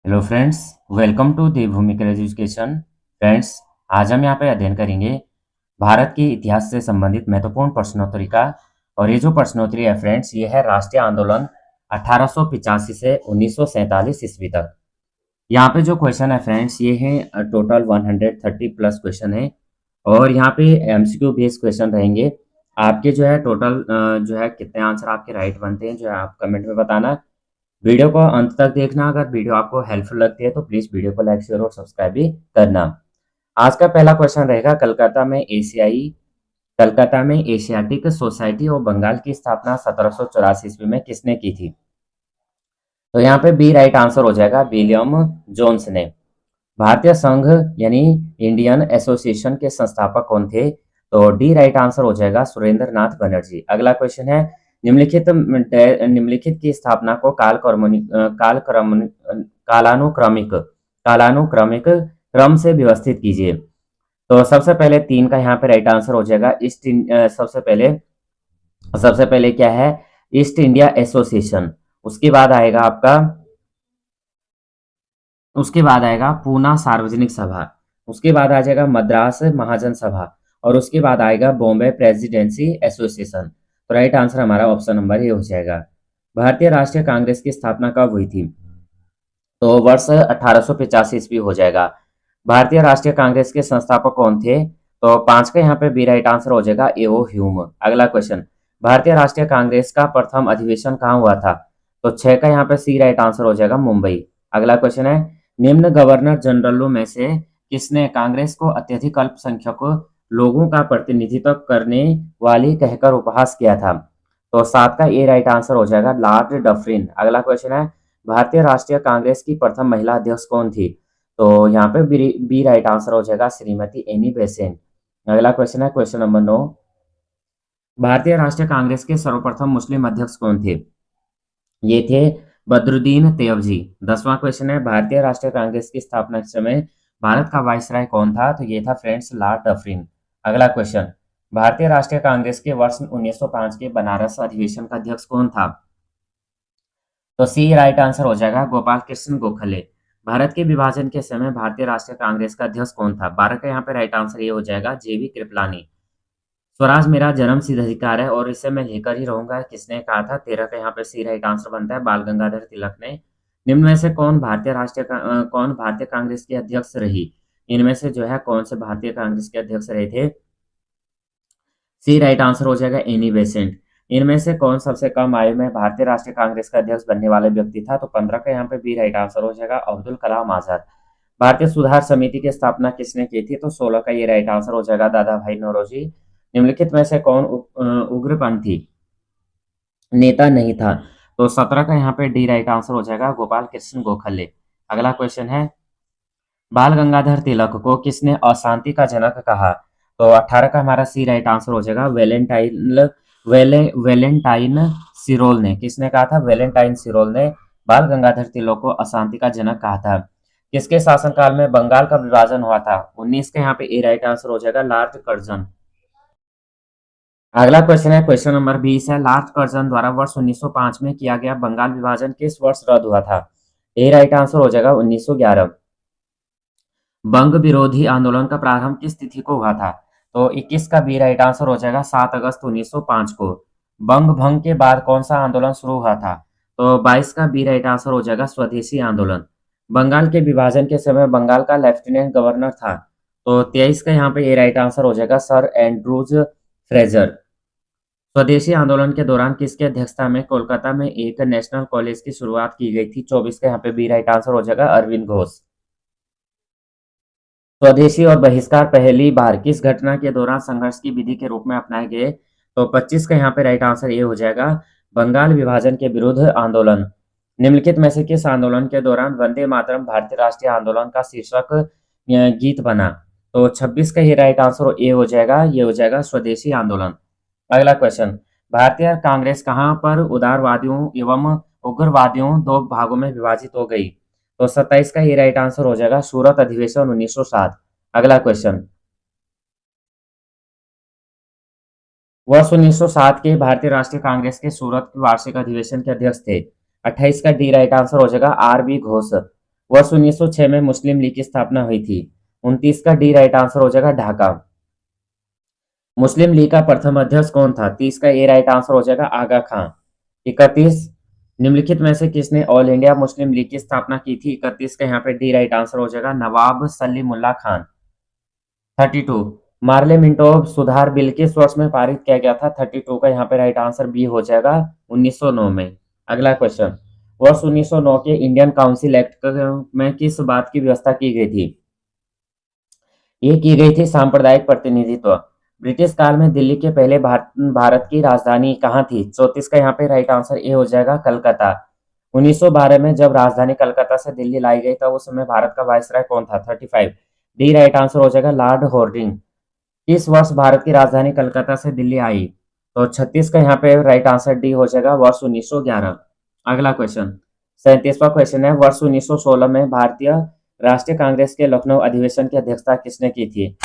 Hello friends, welcome to Devbhoomi education. Friends, आज हम यहाँ पे अध्ययन करेंगे भारत के इतिहास से संबंधित महत्वपूर्ण प्रश्नोत्तरी का। और ये जो प्रश्नोत्तरी है फ्रेंड्स, ये है राष्ट्रीय आंदोलन 1885 से 1947 ईस्वी तक। यहाँ पे जो क्वेश्चन है फ्रेंड्स, ये है टोटल 130 प्लस क्वेश्चन है। और यहाँ पे एमसीक्यू बेस्ड क्वेश्चन रहेंगे। आपके जो है टोटल जो है कितने आंसर आपके राइट बनते हैं जो है आप कमेंट में बताना। वीडियो को अंत तक देखना। अगर वीडियो आपको हेल्पफुल लगती है तो प्लीज वीडियो को लाइक शेयर और सब्सक्राइब भी करना। आज का पहला क्वेश्चन रहेगा, कलकत्ता में एशियाटिक सोसाइटी और बंगाल की स्थापना 1784 ईस्वी में किसने की थी? तो यहाँ पे बी राइट आंसर हो जाएगा, विलियम जोन्स ने। भारतीय संघ यानी इंडियन एसोसिएशन के संस्थापक कौन थे? तो डी राइट आंसर हो जाएगा, सुरेंद्र नाथ बनर्जी। अगला क्वेश्चन है, निम्नलिखित की स्थापना को कालानुक्रमिक कालानुक्रमिक क्रम से व्यवस्थित कीजिए। तो सबसे पहले तीन का यहाँ पे राइट आंसर हो जाएगा सबसे पहले क्या है? East India association. उसके बाद आएगा आपका उसके बाद आएगा पूना सार्वजनिक सभा। उसके बाद आ जाएगा मद्रास महाजन सभा। और उसके बाद आएगा बॉम्बे प्रेसिडेंसी एसोसिएशन। तो राइट आंसर हमारा ऑप्शन नंबर ए हो जाएगा। भारतीय राष्ट्रीय कांग्रेस की स्थापना कब हुई थी? तो वर्ष 1885 ईस्वी हो जाएगा। भारतीय राष्ट्रीय कांग्रेस के संस्थापक कौन थे? तो पांच का यहाँ पे बी राइट आंसर हो जाएगा, एओ ह्यूम। अगला क्वेश्चन, भारतीय राष्ट्रीय कांग्रेस का प्रथम अधिवेशन कहाँ हुआ था? तो छह का यहाँ पे सी राइट आंसर हो जाएगा, मुंबई। अगला क्वेश्चन है, निम्न गवर्नर जनरलों में से किसने कांग्रेस को अत्यधिक अल्पसंख्यक लोगों का प्रतिनिधित्व करने वाली कहकर उपहास किया था? तो सात का ए राइट आंसर हो जाएगा, लॉर्ड डफरिन। अगला क्वेश्चन है, भारतीय राष्ट्रीय कांग्रेस की प्रथम महिला अध्यक्ष कौन थी? तो यहाँ पे बी राइट आंसर हो जाएगा, श्रीमती एनी बेसेंट। अगला क्वेश्चन है क्वेश्चन नंबर 9, भारतीय राष्ट्रीय कांग्रेस के सर्वप्रथम मुस्लिम अध्यक्ष कौन थे? ये थे बदरुद्दीन तैयबजी। 10वां क्वेश्चन है, भारतीय राष्ट्रीय कांग्रेस की स्थापना के समय भारत का वायसराय कौन था? तो ये था फ्रेंड्स लॉर्ड डफरिन। अगला क्वेश्चन, भारतीय राष्ट्रीय कांग्रेस के वर्ष 1905 के बनारस अधिवेशन का अध्यक्ष कौन था? तो सी राइट आंसर हो जाएगा, गोपाल कृष्ण गोखले। भारत के विभाजन के समय भारतीय राष्ट्रीय कांग्रेस का अध्यक्ष कौन था? 12 का यहाँ पे राइट आंसर ये हो जाएगा, जेबी कृपलानी। स्वराज मेरा जन्म सिद्ध अधिकार है और इसे मैं लेकर ही रहूंगा, किसने कहा था? 13 का यहाँ पे सी राइट आंसर बनता है, बाल गंगाधर तिलक ने। निम्न में से कौन भारतीय कांग्रेस के अध्यक्ष रही? इनमें से जो है कौन से भारतीय कांग्रेस के अध्यक्ष रहे थे? सी राइट आंसर हो जाएगा, एनी बेसेंट। इनमें से कौन सबसे कम आयु में भारतीय राष्ट्रीय कांग्रेस का अध्यक्ष बनने वाला व्यक्ति था? तो 15 का यहाँ पे बी राइट आंसर हो जाएगा, अब्दुल कलाम आजाद। भारतीय सुधार समिति की स्थापना किसने की थी? तो 16 का ये राइट आंसर हो जाएगा, दादा भाई नौरोजी। निम्नलिखित में से कौन उग्रपंथी नेता नहीं था? तो 17 का यहाँ पे डी राइट आंसर हो जाएगा, गोपाल कृष्ण गोखले। अगला क्वेश्चन है, बाल गंगाधर तिलक को किसने अशांति का जनक कहा? तो 18 का हमारा सी राइट आंसर हो जाएगा, वेलेंटाइन सिरोल ने। किसने कहा था? वेलेंटाइन सिरोल ने बाल गंगाधर तिलक को अशांति का जनक कहा था। किसके शासनकाल में बंगाल का विभाजन हुआ था? 19 का यहाँ पे ए राइट आंसर हो जाएगा, लॉर्ड कर्जन। अगला क्वेश्चन है क्वेश्चन नंबर 20 है, लॉर्ड कर्जन द्वारा वर्ष 1905 में किया गया बंगाल विभाजन किस वर्ष रद्द हुआ था? ए राइट आंसर हो जाएगा, 1911। बंग विरोधी आंदोलन का प्रारंभ किस तिथि को हुआ था? तो 21 का बी राइट आंसर हो जाएगा, 7 अगस्त 1905 को। बंग भंग के बाद कौन सा आंदोलन शुरू हुआ था? तो 22 का बी राइट आंसर हो जाएगा, स्वदेशी आंदोलन। बंगाल के विभाजन के समय बंगाल का लेफ्टिनेंट गवर्नर था? तो 23 का यहाँ पे ए राइट आंसर हो जाएगा, सर एंड्रूज फ्रेजर। स्वदेशी आंदोलन के दौरान किसकी अध्यक्षता में कोलकाता में एक नेशनल कॉलेज की शुरुआत की गई थी? 24 का यहाँ पे बी राइट आंसर हो जाएगा, अरविंद घोष। स्वदेशी और बहिष्कार पहली बार किस घटना के दौरान संघर्ष की विधि के रूप में अपनाए गए? तो 25 का यहाँ पे राइट आंसर ये हो जाएगा, बंगाल विभाजन के विरुद्ध आंदोलन। निम्नलिखित में से किस आंदोलन के दौरान वंदे मातरम भारतीय राष्ट्रीय आंदोलन का शीर्षक गीत बना? तो 26 का ये राइट आंसर ये हो जाएगा, स्वदेशी आंदोलन। अगला क्वेश्चन, भारतीय कांग्रेस कहाँ पर उदारवादियों एवं उग्रवादियों दो भागों में विभाजित हो गई? तो 27 का ये राइट आंसर हो जाएगा, सूरत अधिवेशन 1907। अगला क्वेश्चन, वर्ष 1907 के भारतीय राष्ट्रीय कांग्रेस के सूरत वार्षिक अधिवेशन के अध्यक्ष थे? 28 का डी राइट आंसर हो जाएगा, आर बी घोष। वर्ष 1906 में मुस्लिम लीग की स्थापना हुई थी। 29 का डी राइट आंसर हो जाएगा ढाका। मुस्लिम लीग का प्रथम अध्यक्ष कौन था? 30 का ए राइट आंसर हो जाएगा आगा खां। 31 निम्नलिखित में से किसने ऑल इंडिया मुस्लिम लीग की स्थापना की थी? 31 का यहाँ पे डी राइट आंसर हो जाएगा नवाब सलीमुल्लाह खान। 32 मार्ले मिंटो सुधार बिल किस वर्ष में पारित किया गया था? 32 का यहाँ पे राइट आंसर बी हो जाएगा 1909 में। अगला क्वेश्चन, वर्ष 1909 के इंडियन काउंसिल एक्ट में किस बात की व्यवस्था की गई थी? ये की गई थी सांप्रदायिक प्रतिनिधित्व। ब्रिटिश काल में दिल्ली के पहले भारत की राजधानी कहाँ थी? 34 का यहाँ पे राइट आंसर ए हो जाएगा कलकत्ता। 1912 में जब राजधानी कलकत्ता से दिल्ली लाई गई तब उस समय भारत का वायसराय कौन था? 35 डी राइट आंसर हो जाएगा लॉर्ड हॉर्डिंग। किस वर्ष भारत की राजधानी कलकत्ता से दिल्ली आई? तो 36 का यहाँ पे राइट आंसर डी हो जाएगा वर्ष 1911। अगला क्वेश्चन 37वां क्वेश्चन है, वर्ष 1916 में भारतीय राष्ट्रीय कांग्रेस के लखनऊ अधिवेशन की अध्यक्षता किसने की थी?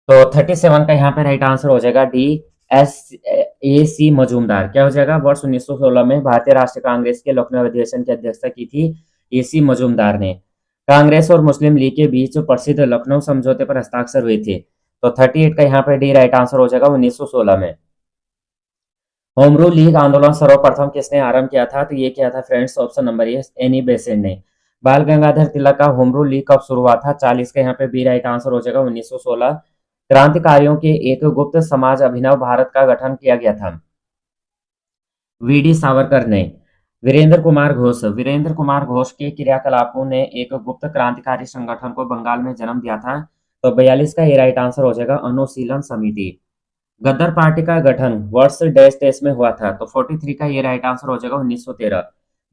तो 37 का यहाँ पे राइट आंसर हो जाएगा डी एस ए सी मजूमदार। क्या हो जाएगा? वर्ष 1916 में भारतीय राष्ट्रीय कांग्रेस के लखनऊ अधिवेशन की अध्यक्षता की थी ए सी मजूमदार ने। कांग्रेस और मुस्लिम लीग के बीच प्रसिद्ध लखनऊ समझौते पर हस्ताक्षर हुए थे। तो 38 का यहाँ पे डी राइट आंसर हो जाएगा 1916 में। होम रूल लीग आंदोलन सर्वप्रथम किसने आरंभ किया था? तो ये किया था friends option number A Annie Besant ने। बाल गंगाधर तिलक का होम रूल लीग कब शुरू हुआ था? 40 का यहाँ पे बी राइट आंसर हो जाएगा 1916। क्रांतिकारियों के एक गुप्त समाज अभिनव भारत का गठन किया गया था। वीडी सावरकर ने। वीरेंद्र कुमार घोष के क्रियाकलापों ने एक गुप्त क्रांतिकारी संगठन को बंगाल में जन्म दिया था। तो 42 का ये राइट आंसर हो जाएगा अनुशीलन समिति। गद्दार पार्टी का गठन वर्ष डैश डैश में हुआ था। तो 43 का ये राइट आंसर हो जाएगा 1913।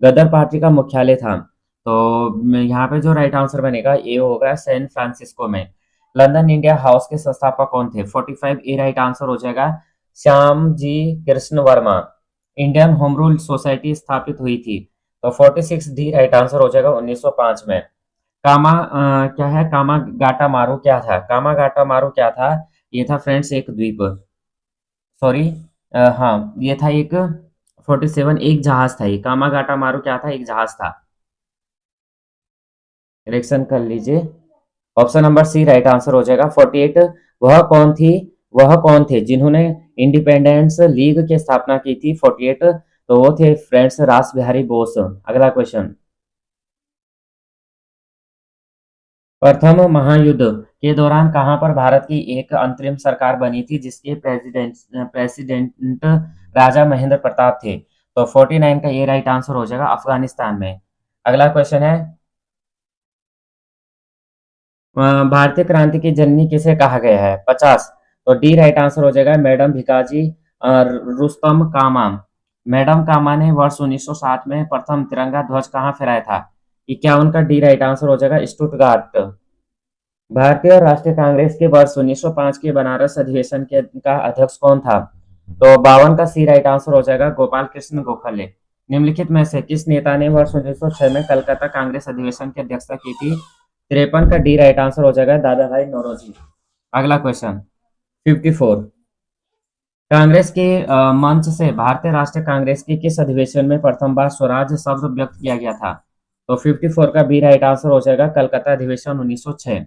गद्दार पार्टी का मुख्यालय था। तो यहाँ पे जो राइट आंसर बनेगा ये होगा सैन फ्रांसिस्को में। लंदन इंडिया हाउस के संस्थापक कौन थे? 45 ए राइट आंसर हो जाएगा Shyam ji Krishna Varma. Indian home rule society स्थापित हुई थी। तो 46 डी राइट आंसर हो जाएगा 1905 में। क्या है कामागाटा मारू क्या था? कामागाटा मारू क्या था? ये था फ्रेंड्स एक द्वीप, सॉरी, हाँ ये था एक 47 एक जहाज था। ये कामागाटा मारू क्या था? एक जहाज था। करेक्शन कर लीजिए। Option number C right answer हो जाएगा 48। वह कौन थे जिन्होंने इंडिपेंडेंस लीग की स्थापना की थी? 48 तो वो थे फ्रेंड्स रास बिहारी बोस। अगला क्वेश्चन, प्रथम महायुद्ध के दौरान कहां पर भारत की एक अंतरिम सरकार बनी थी जिसके प्रेसिडेंट राजा महेंद्र प्रताप थे? तो 49 का ये राइट आंसर हो जाएगा अफगानिस्तान में। अगला क्वेश्चन है, भारतीय क्रांति की जननी किसे कहा गया है? 50 तो डी राइट आंसर हो जाएगा मैडम भिकाजी रुस्तम कामा। मैडम कामा ने वर्ष 1907 में प्रथम तिरंगा ध्वज कहाँ फहराया था? 51 का डी राइट आंसर हो जाएगा स्टुटगार्ट। भारतीय राष्ट्रीय कांग्रेस के वर्ष 1905 के बनारस अधिवेशन का अध्यक्ष कौन था? तो 52 का सी राइट आंसर हो जाएगा गोपाल कृष्ण गोखले। निम्नलिखित में से किस नेता ने वर्ष 1906 में कलकत्ता कांग्रेस अधिवेशन की अध्यक्षता की थी? 53 का डी राइट आंसर हो जाएगा दादा भाई नौरोजी। अगला क्वेश्चन 54, कांग्रेस के मंच से भारतीय राष्ट्रीय कांग्रेस के किस अधिवेशन में प्रथम बार स्वराज शब्द व्यक्त किया गया था? तो 54 का बी राइट आंसर हो जाएगा कलकत्ता अधिवेशन 1906।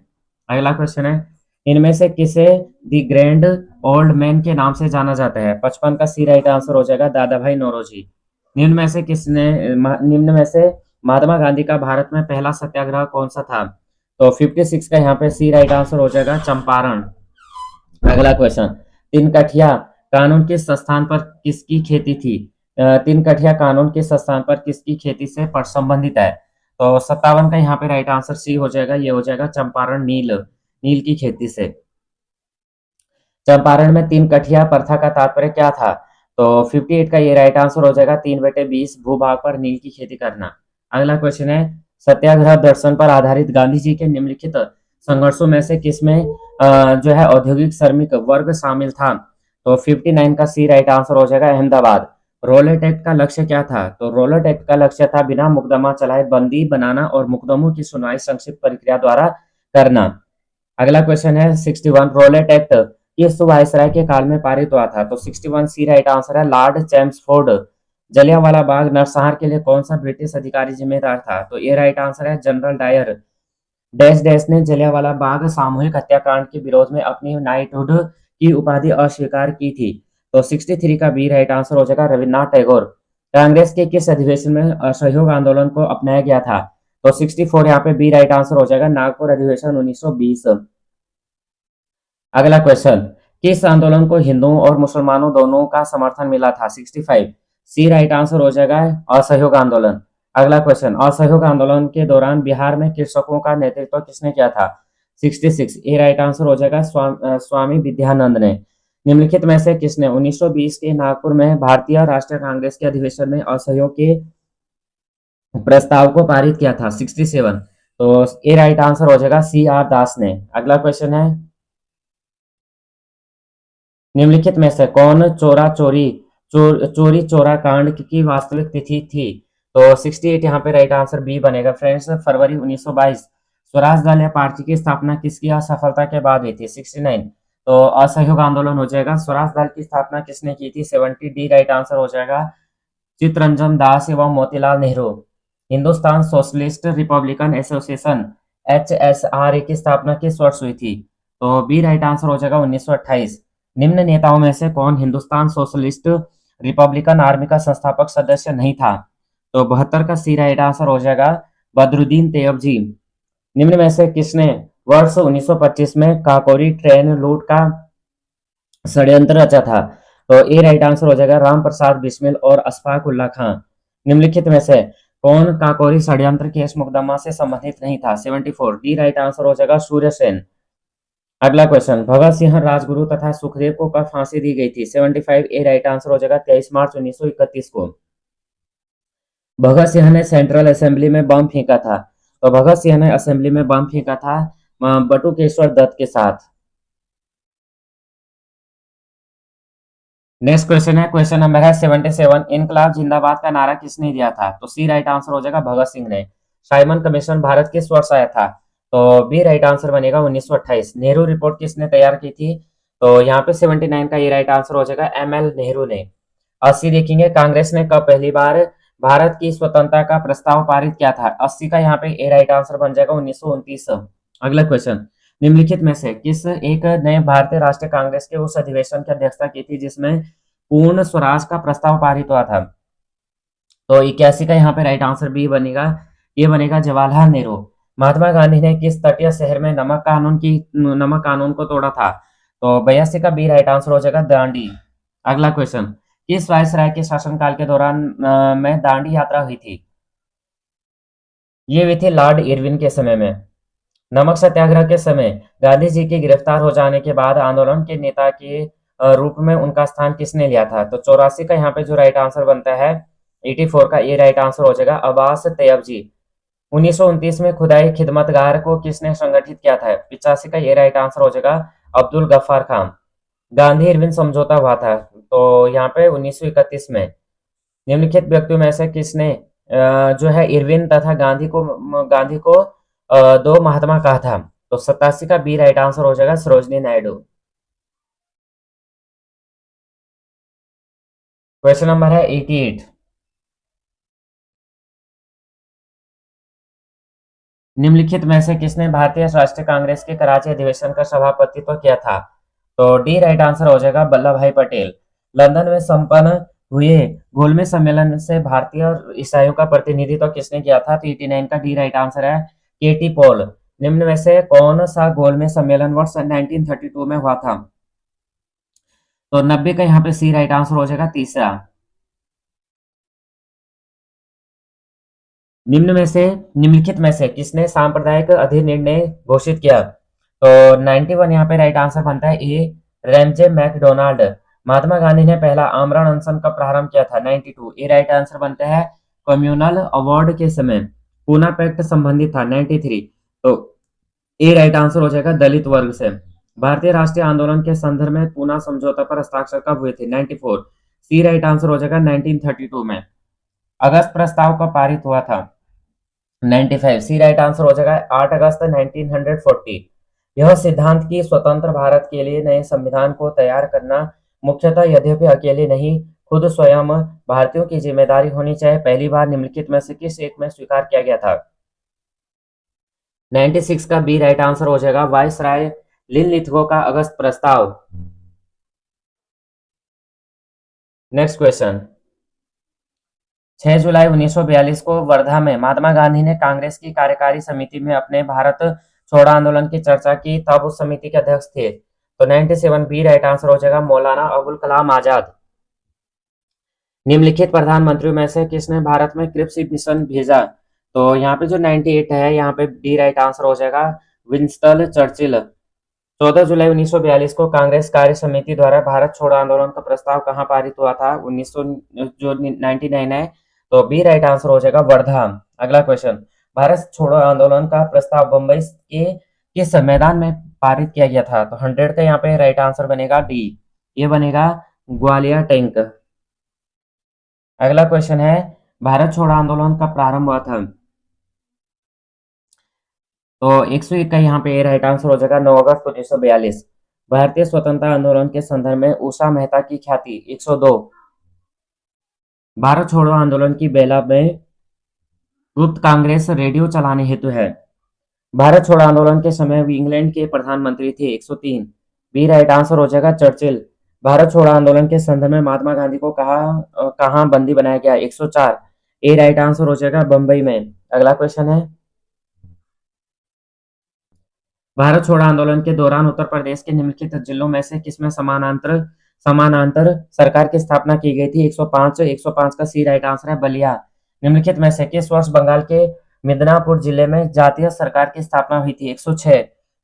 अगला क्वेश्चन है, इनमें से किसे द ग्रैंड ओल्ड मैन के नाम से जाना जाता है? 55 का सी राइट आंसर हो जाएगा दादा भाई नौरोजी। निम्न में से महात्मा गांधी का भारत में पहला सत्याग्रह कौन सा था? तो 56 का यहाँ पे सी राइट आंसर हो जाएगा चंपारण। अगला क्वेश्चन, तीन कठिया कानून किस स्थान पर किसकी खेती थी? तीन कठिया कानून किस स्थान पर किसकी खेती से संबंधित है? तो 57 का यहाँ पे राइट आंसर सी हो जाएगा, ये हो जाएगा चंपारण नील की खेती से। चंपारण में तीन कठिया प्रथा का तात्पर्य क्या था? तो 58 का ये राइट आंसर हो जाएगा 3/20 भूभाग पर नील की खेती करना। अगला क्वेश्चन है, सत्याग्रह दर्शन पर आधारित गांधी जी के निम्नलिखित संघर्षों में से किसमें जो है औद्योगिक श्रमिक वर्ग शामिल था? तो 59 का सी राइट आंसर हो जाएगा अहमदाबाद। रोलेट एक्ट का लक्ष्य क्या था? तो रोलेट एक्ट का लक्ष्य था बिना मुकदमा चलाए बंदी बनाना और मुकदमों की सुनवाई संक्षिप्त प्रक्रिया द्वारा करना। अगला क्वेश्चन है 61, रोलेट एक्ट किस वायसराय के काल में पारित हुआ था? तो 61 सी राइट आंसर है लॉर्ड चैम्सफोर्ड। जलियांवाला बाग नरसंहार के लिए कौन सा ब्रिटिश अधिकारी जिम्मेदार था? तो ये राइट आंसर है जनरल डायर। डैश डैश ने जलियांवाला बाग सामूहिक हत्याकांड के विरोध में अपनी नाइटहुड की उपाधि अस्वीकार की थी। तो 63 का बी राइट आंसर हो जाएगा रविन्द्रनाथ टैगोर। कांग्रेस के किस अधिवेशन में असहयोग आंदोलन को अपनाया गया था? तो 64 यहाँ पे बी राइट आंसर हो जाएगा नागपुर अधिवेशन 1920। अगला क्वेश्चन, किस आंदोलन को हिंदुओं और मुसलमानों दोनों का समर्थन मिला था? 65 सी राइट आंसर हो जाएगा असहयोग आंदोलन। अगला क्वेश्चन, असहयोग आंदोलन के दौरान बिहार में कृषकों का नेतृत्व किसने किया था? 66 ए राइट आंसर हो जाएगा स्वामी विद्यानंद ने। निम्नलिखित में से किसने 1920 के नागपुर में भारतीय राष्ट्रीय कांग्रेस के अधिवेशन में असहयोग के प्रस्ताव को पारित किया था? 67 तो ए राइट आंसर हो जाएगा सी आर दास ने। अगला क्वेश्चन है, निम्नलिखित में से कौन चोरी चोरा कांड की वास्तविक तिथि थी? तो 68 यहाँ पे राइट आंसर बी बनेगा फ्रेंड्स, फरवरी 1922। स्वराज दल या पार्टी की स्थापना किसकी असफलता के बाद हुई थी? 69 तो असहयोग आंदोलन हो जाएगा। स्वराज दल की स्थापना किसने की थी? 70 डी राइट आंसर हो जाएगा चित्तरंजन दास एवं Motilal Nehru. Hindustan socialist Republican association HSRA की स्थापना किस वर्ष हुई थी? तो बी राइट आंसर हो जाएगा 1928। निम्न नेताओं में से कौन हिंदुस्तान सोशलिस्ट रिपब्लिकन आर्मी का संस्थापक सदस्य नहीं था? तो 72 का सी राइट आंसर हो जाएगा बदरुद्दीन तैयबजी। निम्न में से किसने वर्ष 1925 में काकोरी ट्रेन लूट का षड्यंत्र रचा था? तो ए राइट आंसर हो जाएगा राम प्रसाद बिस्मिल और अशफाक उल्ला खां। निम्नलिखित में से कौन काकोरी षड्यंत्र केस मुकदमा से संबंधित नहीं था? 74 डी राइट आंसर हो जाएगा सूर्य सेन। अगला क्वेश्चन, भगत सिंह राजगुरु तथा सुखदेव को कब फांसी दी गई थी? 75 ए राइट आंसर हो जाएगा 23 मार्च 1931 को। भगत सिंह ने सेंट्रल असेंबली में बम फेंका था। तो भगत सिंह ने असेंबली में बम फेंका था बटुकेश्वर दत्त के साथ। नेक्स्ट क्वेश्चन है, क्वेश्चन नंबर है 77, इनकलाब जिंदाबाद का नारा किसने दिया था? तो सी राइट आंसर हो जाएगा भगत सिंह ने। साइमन कमीशन भारत किस वर्ष आया था? तो बी राइट आंसर बनेगा 1928। नेहरू रिपोर्ट किसने तैयार की थी? तो यहाँ पे 79 का ये राइट आंसर हो जाएगा ML नेहरू ने। 80 देखेंगे, कांग्रेस ने कब पहली बार भारत की स्वतंत्रता का प्रस्ताव पारित किया था? 80 का यहाँ पे ए राइट आंसर बन जाएगा 1929। अगला क्वेश्चन, निम्नलिखित में से किस एक ने भारतीय राष्ट्रीय कांग्रेस के उस अधिवेशन की अध्यक्षता की थी जिसमें पूर्ण स्वराज का प्रस्ताव पारित हुआ था? तो 81 का यहाँ पे राइट आंसर बी बनेगा, ये बनेगा जवाहरलाल नेहरू। महात्मा गांधी ने किस तटीय शहर में नमक कानून को तोड़ा था? तो 82 का बी राइट आंसर हो जाएगा दांडी। अगला क्वेश्चन, किस वायसराय के शासनकाल के दौरान में दांडी यात्रा हुई थी? ये हुई थी लॉर्ड इरविन के समय में। नमक सत्याग्रह के समय गांधी जी के गिरफ्तार हो जाने के बाद आंदोलन के नेता के रूप में उनका स्थान किसने लिया था? तो 84 का यहाँ पे जो राइट आंसर बनता है 84 का ये राइट आंसर हो जाएगा अब्बास तैयबजी। 1929 में खुदाई खिदमतगार को किसने संगठित किया था? 85 का ये राइट आंसर हो जाएगा अब्दुल गफ्फार खान। गांधी इरविन समझौता हुआ था तो यहाँ पे 1931 में। निम्नलिखित व्यक्तियों में से किसने जो है इरविन तथा गांधी को दो महात्मा कहा था? तो 87 का बी राइट आंसर हो जाएगा सरोजनी नायडू। क्वेश्चन नंबर है 88, निम्नलिखित में से किसने भारतीय राष्ट्रीय कांग्रेस के कराची अधिवेशन का सभापतित्व किया था? तो डी राइट आंसर हो जाएगा वल्लभ भाई पटेल। लंदन में संपन्न हुए गोलमेज सम्मेलन से भारतीय ईसाइयों का प्रतिनिधित्व किसने किया था? तो 89 का डी राइट आंसर है केटी पॉल। निम्न में से कौन सा गोलमेज सम्मेलन वर्ष 1932 में हुआ था? तो 90 का यहाँ पे सी राइट आंसर हो जाएगा तीसरा। निम्नलिखित में से किसने सांप्रदायिक अधिनिर्णय घोषित किया? तो 91 यहाँ पे राइट आंसर बनता है ए रेमजे मैकडोनाल्ड। महात्मा गांधी ने पहला आमरण अनशन कब प्रारंभ किया था? 92 ए राइट आंसर बनता है कम्युनल अवार्ड के समय। पूना पैक्ट संबंधित था 93 तो ए राइट आंसर हो जाएगा दलित वर्ग से। भारतीय राष्ट्रीय आंदोलन के संदर्भ में पूना समझौता पर हस्ताक्षर कब हुए थे? 94 सी राइट आंसर हो जाएगा 1932 में। अगस्त प्रस्ताव कब पारित हुआ था? 95 सी राइट आंसर हो जाएगा 8 अगस्त 1940। यह सिद्धांत कि स्वतंत्र भारत के लिए नए संविधान को तैयार करना मुख्यतः यद्यपि अकेले नहीं खुद स्वयं भारतीयों की जिम्मेदारी होनी चाहिए पहली बार निम्नलिखित में से किस एक में स्वीकार किया गया था? 96 का बी राइट आंसर हो जाएगा, वायसराय लिनलिथगो का अगस्त प्रस्ताव। नेक्स्ट क्वेश्चन, 6 जुलाई 1942 को वर्धा में महात्मा गांधी ने कांग्रेस की कार्यकारी समिति में अपने भारत छोड़ो आंदोलन की चर्चा की, तब उस समिति के अध्यक्ष थे। तो 97 बी राइट आंसर हो जाएगा, मौलाना अबुल कलाम आजाद। निम्नलिखित प्रधानमंत्रियों में से किसने भारत में क्रिप्स मिशन भेजा? तो यहाँ पे जो 98 है, यहाँ पे डी राइट आंसर हो जाएगा, विंस्टन चर्चिल। 14 जुलाई 1942 को कांग्रेस कार्य समिति द्वारा भारत छोड़ो आंदोलन का प्रस्ताव कहाँ पारित हुआ था? 1900 जो 99 है, तो बी राइट आंसर हो जाएगा, वर्धा। अगला क्वेश्चन, भारत छोड़ो आंदोलन का प्रस्ताव बंबई के किस मैदान में पारित किया गया था? तो 100 का यहाँ पे राइट आंसर बनेगा डी, ये बनेगा ग्वालियर टैंक। अगला क्वेश्चन है, भारत छोड़ो आंदोलन का प्रारंभ हुआ था? तो 101 का यहाँ पे राइट आंसर हो जाएगा, 9 अगस्त 1942। भारतीय स्वतंत्रता आंदोलन के संदर्भ में उषा मेहता की ख्याति 102। भारत छोड़ो आंदोलन की बेला में गुप्त कांग्रेस रेडियो चलाने हेतु है। भारत छोड़ो आंदोलन के समय इंग्लैंड के प्रधानमंत्री थे 103। बी राइट आंसर हो जाएगा, चर्चिल। भारत छोड़ो आंदोलन के संदर्भ में महात्मा गांधी को कहाँ बंदी बनाया गया? 104। ए राइट आंसर हो जाएगा, बंबई में। अगला क्वेश्चन है, भारत छोड़ो आंदोलन के दौरान उत्तर प्रदेश के निम्नलिखित जिलों में से किसमें समानांतर समानांतर सरकार की स्थापना की गई थी? 105। 105 का सी राइट आंसर है, बलिया। निम्नलिखित में से किस वर्ष बंगाल के मिदनापुर जिले में जातीय सरकार की स्थापना हुई थी? 106।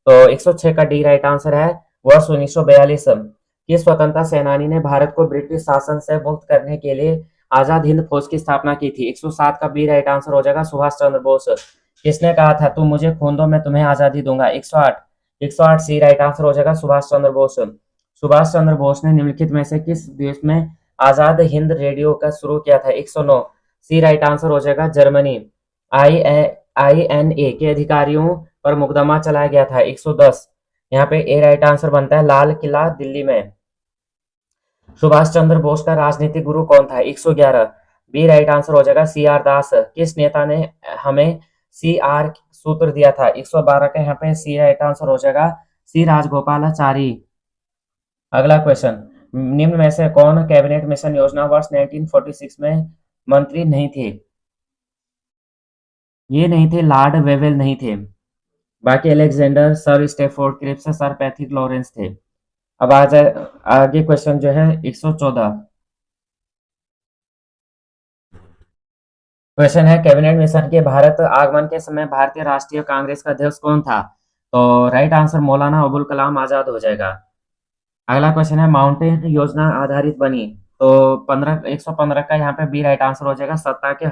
तो 106 का डी राइट आंसर है, वर्ष 1942। किस स्वतंत्रता सेनानी ने भारत को ब्रिटिश शासन से मुक्त करने के लिए आजाद हिंद फौज की स्थापना की थी? 107 का बी राइट आंसर हो जाएगा, सुभाष चंद्र बोस। किसने कहा था, तुम मुझे खून दो मैं तुम्हें आजादी दूंगा? 108। 108 सी राइट आंसर हो जाएगा, सुभाष चंद्र बोस। सुभाष चंद्र बोस ने निम्नलिखित में से किस देश में आजाद हिंद रेडियो का शुरू किया था? 109। सी राइट आंसर हो जाएगा, जर्मनी। INA के अधिकारियों पर मुकदमा चलाया गया था? 110। यहाँ पे ए राइट आंसर बनता है, लाल किला दिल्ली में। सुभाष चंद्र बोस का राजनीतिक गुरु कौन था? 111। बी राइट आंसर हो जाएगा, CR दास। किस नेता ने हमें CR सूत्र दिया था? 112 का यहाँ पे सी राइट आंसर हो जाएगा, सी राजगोपालाचारी। अगला क्वेश्चन, निम्न में से कौन कैबिनेट मिशन योजना वर्ष 1946 में मंत्री नहीं थे? ये नहीं थे, लॉर्ड वेवेल नहीं थे, बाकी Alexander, sir Stafford Cripps, sir Patrick Lawrence थे। अब आ जाए आगे क्वेश्चन जो है 114। क्वेश्चन है, कैबिनेट मिशन के भारत आगमन के समय भारतीय राष्ट्रीय कांग्रेस का अध्यक्ष कौन था? तो राइट आंसर मौलाना अबुल कलाम आजाद हो जाएगा। अगला क्वेश्चन है, माउंटेन योजना आधारित बनी? तो 115 का यहाँ पे बी राइट आंसर हो जाएगा, सत्ता के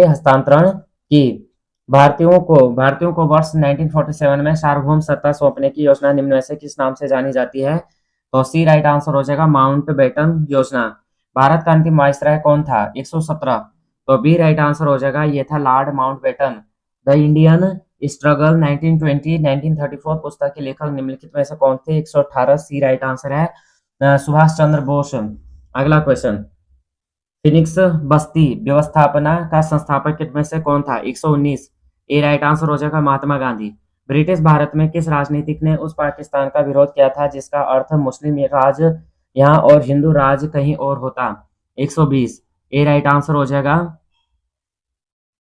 हस्तांतरण की। भारतीयों को वर्ष 1947 में सार्वभौम सत्ता सौंपने की योजना निम्न में से किस नाम से जानी जाती है? तो सी राइट आंसर हो जाएगा, माउंटबेटन योजना। भारत का अंतिम वायसराय कौन था? 117। तो बी राइट आंसर हो जाएगा, ये था Lord Mountbatten. The Indian struggle 1920-1934 पुस्तक के लेखक निम्नलिखित में से कौन थे? 118 सी राइट आंसर है, सुभाष चंद्र बोस। अगला क्वेश्चन, फिनिक्स बस्ती व्यवस्थापना का संस्थापक में से कौन था? 119। ए राइट आंसर हो जाएगा, महात्मा गांधी। ब्रिटिश भारत में किस राजनीतिक ने उस पाकिस्तान का विरोध किया था जिसका अर्थ मुस्लिम राज यहाँ और हिंदू राज कहीं और होता? 120। ए राइट आंसर हो जाएगा,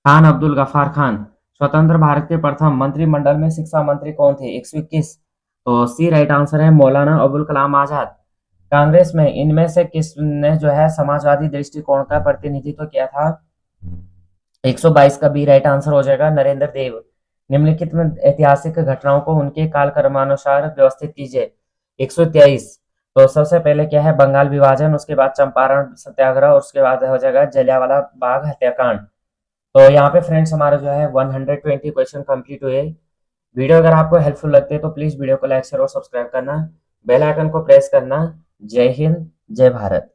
खान अब्दुल गफ्फार खान। स्वतंत्र भारत के प्रथम मंत्रिमंडल में शिक्षा मंत्री कौन थे? 121। तो सी राइट आंसर है, मौलाना अबुल कलाम आजाद। कांग्रेस में इनमें से किसने जो है समाजवादी दृष्टिकोण का प्रतिनिधित्व किया था? 122 का बी राइट आंसर हो जाएगा, नरेंद्र देव। निम्नलिखित में ऐतिहासिक घटनाओं को उनके कालक्रमानुसार व्यवस्थित कीजिए। 123। तो सबसे पहले क्या है, बंगाल विभाजन, उसके बाद चंपारण सत्याग्रह और उसके बाद हो जाएगा जलियांवाला बाग हत्याकांड। तो यहाँ पे फ्रेंड्स हमारा जो है 120 क्वेश्चन कंप्लीट हुए। वीडियो अगर आपको हेल्पफुल लगती है तो प्लीज वीडियो को लाइक शेयर और सब्सक्राइब करना, बेल आइकन को प्रेस करना। जय हिंद, जय भारत।